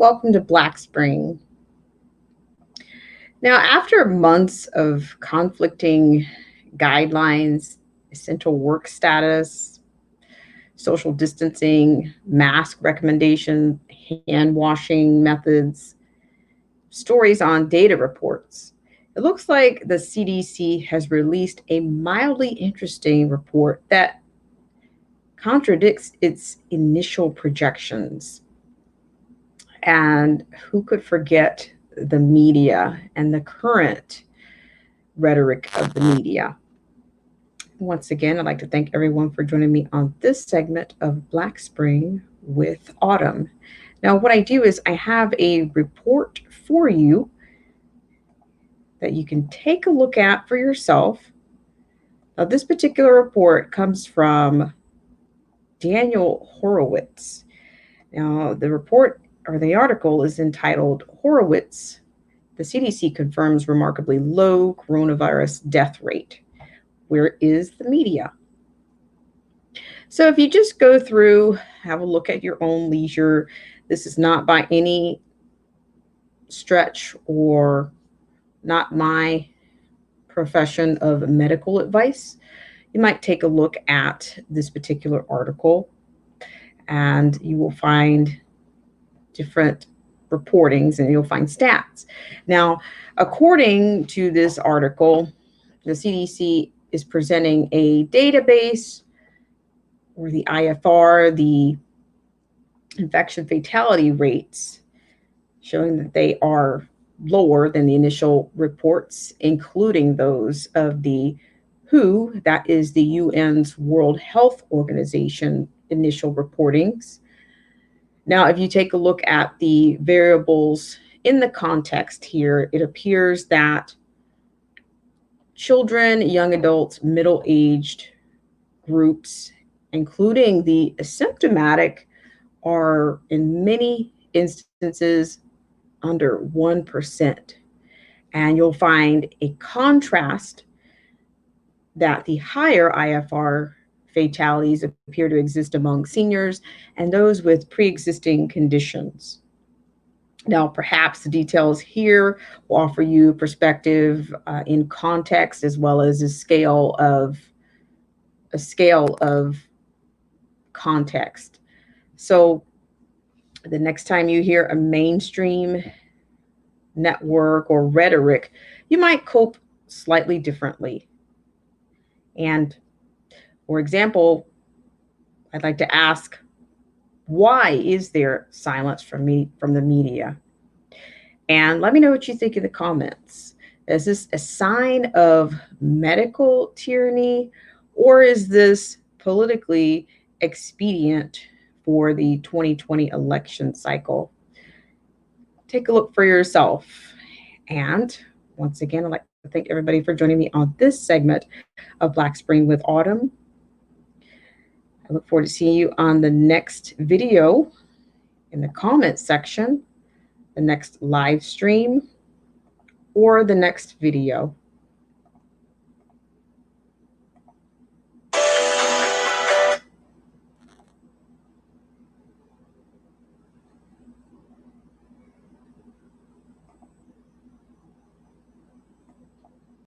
welcome to Black Spring. Now, after months of conflicting guidelines, essential work status, social distancing, mask recommendations, hand washing methods, stories on data reports, it looks like the CDC has released a mildly interesting report that contradicts its initial projections. And who could forget the media and the current rhetoric of the media? Once again, I'd like to thank everyone for joining me on this segment of Black Spring with Autumn. Now, what I do is I have a report for you that you can take a look at for yourself. Now, this particular report comes from Daniel Horowitz. Now, the report or the article is entitled Horowitz, the CDC confirms remarkably low coronavirus death rate. Where is the media? So if you just go through, have a look at your own leisure, this is not by any stretch or not my profession of medical advice. You might take a look at this particular article and you will find different reportings and you'll find stats. Now, according to this article, the CDC is presenting a database, or the IFR, the infection fatality rates, showing that they are lower than the initial reports, including those of the WHO, that is the UN's World Health Organization initial reportings. Now, if you take a look at the variables in the context here, it appears that children, young adults, middle-aged groups, including the asymptomatic, are in many instances under 1%. And you'll find a contrast that the higher IFR fatalities appear to exist among seniors and those with pre-existing conditions. Now, perhaps the details here will offer you perspective in context as well as a scale of context. So the next time you hear a mainstream network or rhetoric, you might cope slightly differently. And for example, I'd like to ask, why is there silence from the media? And let me know what you think in the comments. Is this a sign of medical tyranny, or is this politically expedient for the 2020 election cycle? Take a look for yourself. And once again, I'd like to thank everybody for joining me on this segment of Black Spring with Autumn. I look forward to seeing you on the next video in the comments section, the next live stream, or the next video.